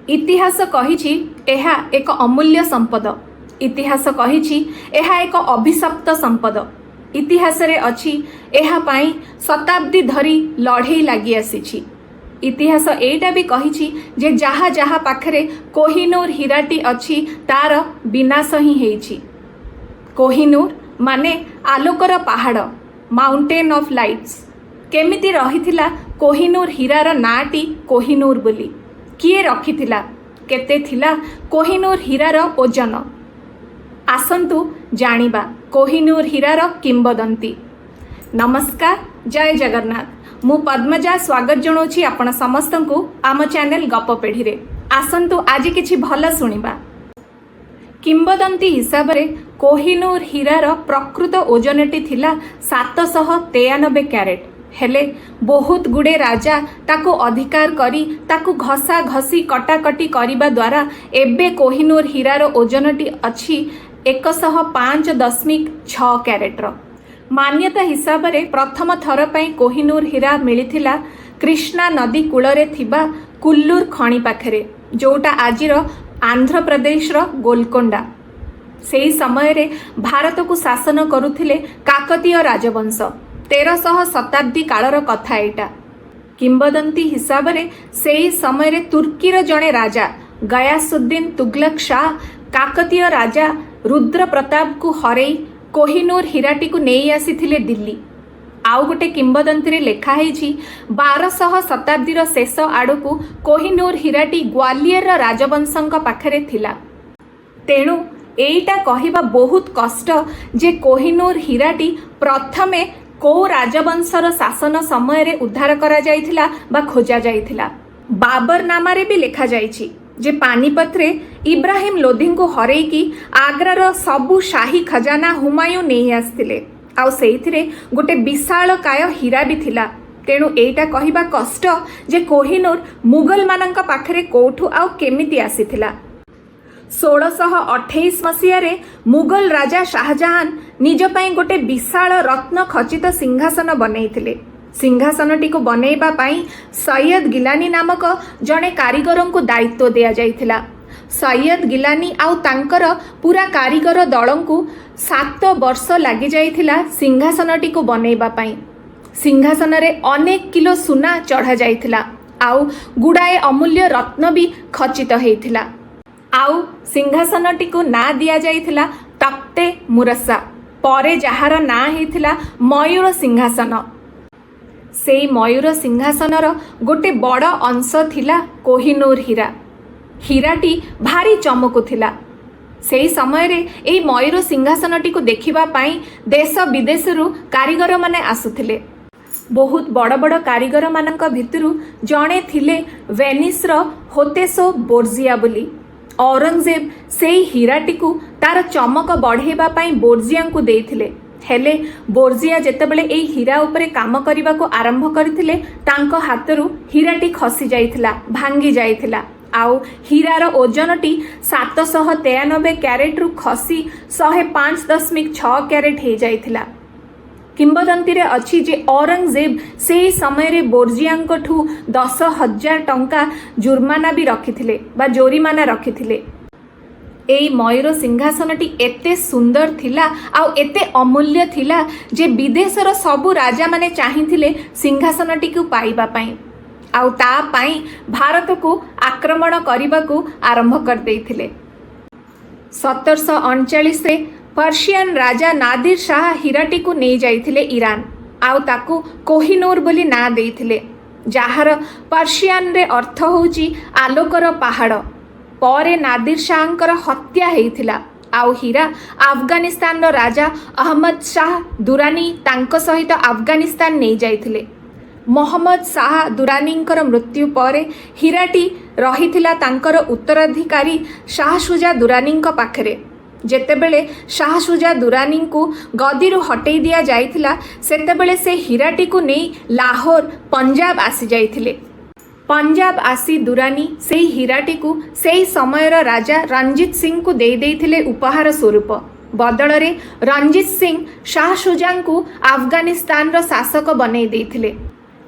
इतिहास कहिछि एहा एक अमूल्य संपद। इतिहास कहिछि एहा एक अभिशप्त संपद। इतिहास रे अछि एहा पाई शताब्दी धरी लड़ाई लागि आसीछि। इतिहास एटा भी कहिछि जे जहा जहा पाखरे कोहिनूर हीराटी अछि तार विनाश ही हेछि। कोहिनूर माने आलोकर पहाड़, माउंटेन ऑफ लाइट्स। केमिति रहिथिला कोहिनूर हीरार नाटी कोहिनूर बोली? किए रखिथिला? केते थिला कोहिनूर हीरार ओजन? आसंतु जानिबा कोहिनूर हीरार किंबदंती। नमस्कार, जय जगन्नाथ। मु पद्मजा स्वागत जनाऊँ आपण समस्त को आम चैनल गप पीढ़ी रे। आसंतु आज किछि भल सुनिबा। किंबदंती हिसाब रे कोहिनूर हीरार प्रकृत ओजनटी थिला 793 कैरेट। हेले बहुत गुड़े राजा ताको अधिकार करी ताको घसा घसी कटाकटी करिबा द्वारा एबे कोहिनूर हीरार ओजनटी अछि 105.6 कैरेटर। मान्यता हिसाब रे प्रथम थर पई कोहिनूर हीरा मिलिथिला कृष्णा नदी कूलरे थिबा कुल्लूर खणी पाखरे, जोटा आजिर आंध्र प्रदेश रो गोलकोंडा। सेही समय रे भारत को शासन करुथिले काकतीय राजवंश। 1300 शताब्दी कालर कथा एटा। किंबदंती हिसाब रे सेही समय रे तुर्कीर जणे राजा गयासुद्दीन तुगलक शाह काकतीय राजा रुद्र प्रताप को हरई कोहिनूर हीराटी को नहीं आसीथिले दिल्ली। आउ गोटे किंबदंती रे लेखा हेछि 1200 शताब्दीर शेष आड़कू कोहिनूर हीराटी ग्वालियर राजवंशंक पाखरे थिला। तेणु एइटा कहिबा बहुत कष्ट जे कोहिनूर हीराटी प्रथमे को राजवंशर शासन समय रे उद्धार करा जाइथिला बा खोजा जाइथिला। बाबर नामारे भी लेखा जाइछि जे पानीपत रे इब्राहिम लोधी को हरई की आग्रार सबु शाही खजाना हुमायूं नहीं आसथिले। आउ सेइथिरे गोटे विशाल काय हीरा भी थिला। तेणु एइटा कहिबा कष्ट जे कोहिनूर मुगल मानंक पाखरे कोठू आउ केमिति आसीथिला। 1628 मसीह रे मुगल राजा शाहजहान निज पई गोटे विशाल रत्न खचित सिंहासन बनैथिले। सिंहासनटी को बनैबा पई सैयद गिलानी नामक जणे कारीगरन को दायित्व दिया जाइथिला। सैयद गिलानी आउ तांकर पूरा कारीगर दळन को 7 वर्ष लागि जाइथिला सिंहासनटी को बनैबा पई। सिंहासन रे अनेक किलो सुना चढ़ा जाइथिला आउ गुडाए अमूल्य रत्न भी खचित हेइथिला। आउ सिंहासनटी को ना दिया जाइथिला तख्ते मुरस्सा, परे जहार ना हेइथिला मयूर सिंहासन। सेई मयूर सिंहासनर गोटे बड़ अंश थिला कोहिनूर हीरा। हीराटी भारी चमकुथिला। सेई समय रे एई मयूर सिंहासनटी को देखिबा पाई देश विदेशरू कारीगर माने आसुथिले। बहुत बड़ बड़ कारीगर मानक भितरू जणे थिले वेनिस रो होतेसो बोर्जिया बोली। औरंगजेब सेई हीराटी को तार चमक बढ़ेबा पाई बोर्जिया को देइथिले। हेले बोर्जिया जेतेबेले एई हीरा उपरे काम करिबा को आरंभ करथिले तांको हातरू हीराटी खसी जाइथिला, भांगी जाइथिला। आउ हीरार ओजनटी 793 कैरेट रु खसी 105.6 कैरेट हे जाइथिला। किंबदंती रे अछि जे औरंगजेब सेही समय रे बोर्जियाଙ୍କଠୁ 10,000 टंका जुर्माना भी रखिथिले बा जोरिमाना रखिथिले। एई मयूर सिंहासनटी एते सुंदर थिला आउ एते अमूल्य थिला जे विदेशर सबु राजा माने चाहिथिले सिंहासनटी को पाइबा पई। आउ ता पई भारत को आक्रमण करिबा को आरंभ कर देइथिले। 1739 रे पर्शियन राजा नादिर शाह हीराटी को नहीं जाइथिले ईरान। आउ ताकू कोहिनूर बोली ना देइथिले, जहार पर्शियन रे अर्थ होउची आलोकर पहाड़। परे नादिर शाहंकर हत्या हेइथिला। आउ हीरा अफगानिस्तान रो राजा अहमद शाह दुरानी तांको सहित अफगानिस्तान नहीं जाइथिले। मोहम्मद शाह दुरानींकर मृत्यु परे हीराटी रहिथिला तांकर उत्तराधिकारी शाह शुजा दुरानींक पाखरे। जेतेबेले शाह शुजा दुरानी को गदीरू हटई दिया जाइथिला सेतेबेले से हीराटी को नहीं लाहौर पंजाब आसी जाइथिले। पंजाब आसी दुरानी से हीराटी को सेही समयर राजा रणजीत सिंह को दे देइथिले उपहार स्वरूप। बदल रे रणजीत सिंह शाह शुजा को अफगानिस्तान रो शासक बनै देइथिले।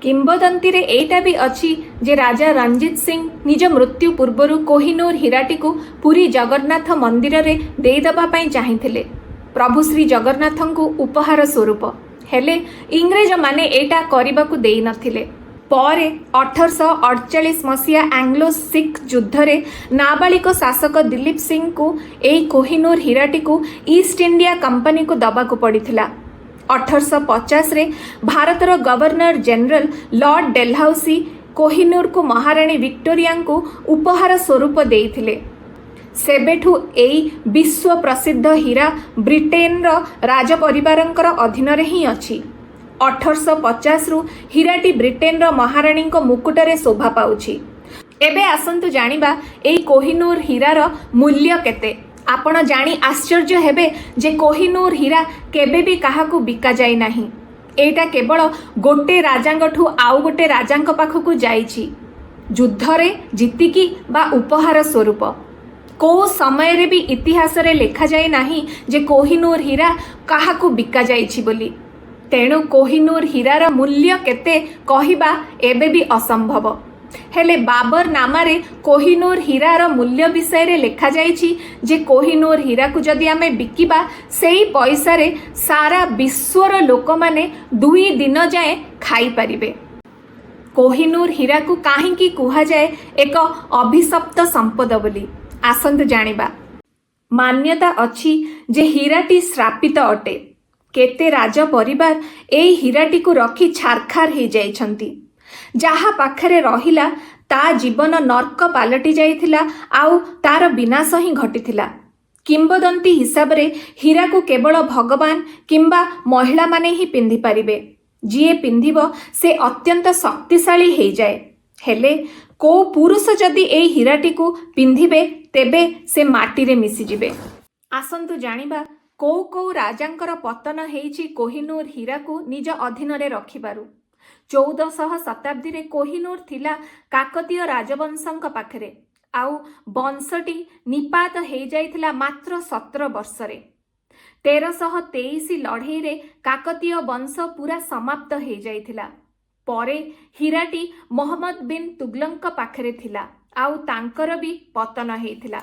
किंबदंती रे एटा भी अच्छी जे राजा रणजीत सिंह निज मृत्यु पूर्व कोहिनूर हीराटी को पुरी जगन्नाथ मंदिर रे देदबा पई चाहिथिले प्रभु श्री जगन्नाथ को उपहार स्वरूप। हेले इंग्रेज माने एटा करबाकू देई नथिले। पर 1848 मसीहा एंग्लो सिख युद्ध रे नाबालिक शासक दिलीप सिंह को एई कोहिनूर हीराटी को ईस्ट इंडिया कंपनी को दबाकू पड़िथिला। 1850 रे भारतर governor general lord Dalhousie Kohinoor को महारानी विक्टोरिया को उपहार स्वरूप देइथिले। सेबेठू एई विश्व प्रसिद्ध हीरा ब्रिटेन रो राज परिवारंकर अधीन रे ही अछि। 1850 रु हीराटी ब्रिटेन रो महारानी को मुकुट रे शोभा पाउछि। एबे आसंतु जानिबा एई कोहिनूर हीरार मूल्य केते। आपण जानी आश्चर्य हेबे जे कोहिनूर हीरा केबे भी काहाकू बिका जाई नाही। एटा केवल गोटे राजांगठू आउ गोटे राजांक पाखकू जाईछि युद्ध रे जीतिकी बा उपहार स्वरूप। को समय रे भी इतिहास रे लेखा जाए नाही जे कोहिनूर हीरा काहाकू बिका जाईछि बोली। तेणु कोहिनूर हीरार मूल्य केते कहिबा एबे भी असंभव। हेले बाबर नामारे कोहिनूर हीरार मूल्य विषय रे लेखा जाईछि जे कोहिनूर हीरा को जदि आमे बिकिबा सेई पैसा रे सारा विश्वर लोक माने 2 दिन जाए खाई परिबे। कोहिनूर हीरा को काहेकि कुहा जाए एक अभिशप्त संपद बोली। आसंतु जानिबा। मान्यता अछि जे हीराटी श्रापित अटे। केते राज परिवार एई हीराटी को रखी छारखार हो जाइछंती। जहा पाखरे रहिला ता जीवन नर्क पालटी जाइथिला आउ तार विनाश ही घटिथिला। किंबदंती हिसाब रे हीरा को केवल भगवान किंबा महिला माने ही पिंधि पारिबे। जिए पिंधिबो से अत्यंत शक्तिशाली हो जाए। हेले को पुरुष जदि एई हीराटी को पिंधिबे तेबे से माटी रे मिसी जिबे। आसंतु जानिबा को राजांकर पतन हेइछि कोहिनूर हीरा को निज अधीन रे रखिबारु। 1400 शताब्दी रे कोहिनूर थिला काकतीय राजवंशंक पाखरे आउ वंशटी निपात हेइ जाइथिला मात्र 17 वर्ष रे। 1323 लड़ाई रे काकतीय वंश पूरा समाप्त हेइ जाइथिला। परे हीराटी मोहम्मद बिन तुगलक पाखरे थिला आउ तांकर भी पतन हेइथिला।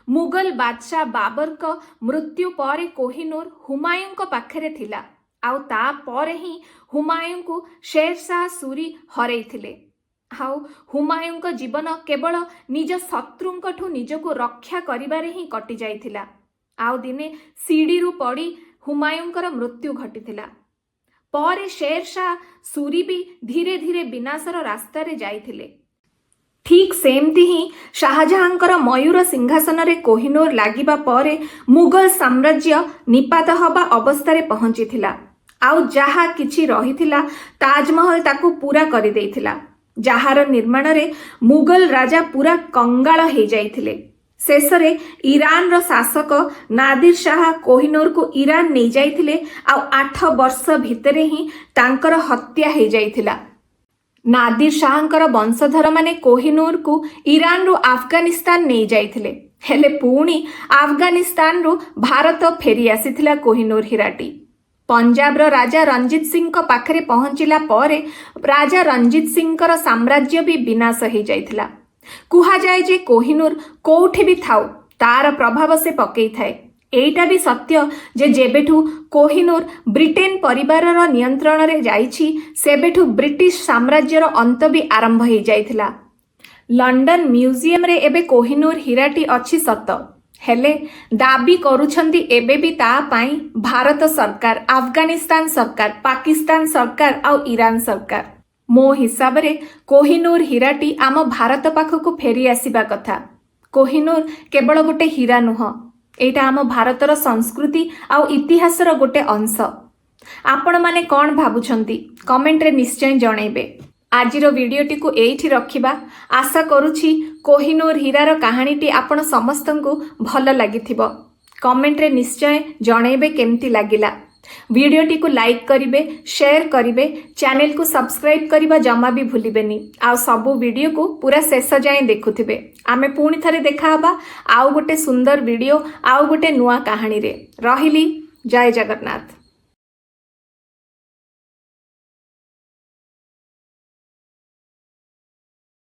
मुगल बादशाह बाबर को मृत्यु पर कोहिनूर हुमायूं को पाखरे थिला आउ ता पर ही हुमायूं को शेरशाह सूरी हरैथिले। आउ हुमायूं को जीवन केवल निज शत्रुंकठू निजको रक्षा करिबारे ही कटि जाइथिला। आउ दिने सीढ़ी रु पड़ी हुमायूंकर मृत्यु घटिथिला। पर शेरशाह सूरी भी धीरे धीरे विनाशर रास्ता रे जाइथिले। ठीक सेमती ही शाहजहांकर मयूर सिंहासन रे कोहिनूर लागिबा परे मुगल साम्राज्य निपात हबा अवस्था रे पहुंचीथिला। आउ जहा किछि रहिथिला ताजमहल ताकू पूरा करि देइथिला। जहार निर्माण रे मुगल राजा पूरा कंगाल हे जाइथिले। शेषरे ईरान रो शासक नादिर शाह कोहिनूर को ईरान नहीं जाइथिले आउ 8 वर्ष भितरे ही तांकर हत्या हे जाइथिला। नादिर शाहंकर वंशधर माने कोहिनूर को ईरान रो अफगानिस्तान नहीं जाइथिले। हेले पुणी अफगानिस्तान रो भारत फेरी आसीथिला कोहिनूर हीराटी। पंजाब रो राजा रणजीत सिंह को पाखरे पहुंचिला परे राजा रणजीत सिंहकर साम्राज्य भी विनाश हे जाइथिला। कुहा जाए जे कोहिनूर कोठे भी थाउ तार प्रभाव से पकई थाए। एटा भी सत्य जे जेबेठू कोहिनूर ब्रिटेन परिवारर नियंत्रण रे जाइछि सेबेठू ब्रिटिश साम्राज्यर अंत भी आरंभ हो जाइथिला। लंडन म्यूजियम रे एबे कोहिनूर हीराटी अछि सत। हेले दाबी करूछंती एबे भी ता पाई भारत सरकार, अफगानिस्तान सरकार, पाकिस्तान सरकार आउ ईरान सरकार। मो हिसाब रे कोहिनूर हीराटी आम भारत पाखकू फेरी आसीबा कथा। कोहिनूर केवल गोटे हीरा नुह, एटा आम भारतर संस्कृति आउ इतिहासर गोटे अंश। आपण माने कौन भाबुछंती कमेंट रे निश्चय जणैबे। आजिरो वीडियोटी को एइठी रखिबा। आशा करूछि कोहिनूर हीरार कहानीटी आपण समस्तंकु भल लागिथिबो। कमेंट रे निश्चय जणैबे केमती लागिला। वीडियोटी को लाइक करिवे, शेयर करिवे, चैनल को सब्सक्राइब करिबा जमा भी भूलिबेनी। आ सबु वीडियो को पूरा शेष जाए देखुथिबे। आमे पुणी थरे देखा हबा आउ गोटे सुंदर वीडियो आउ गोटे नुआ कहानी रे। रहिली, जय जगन्नाथ।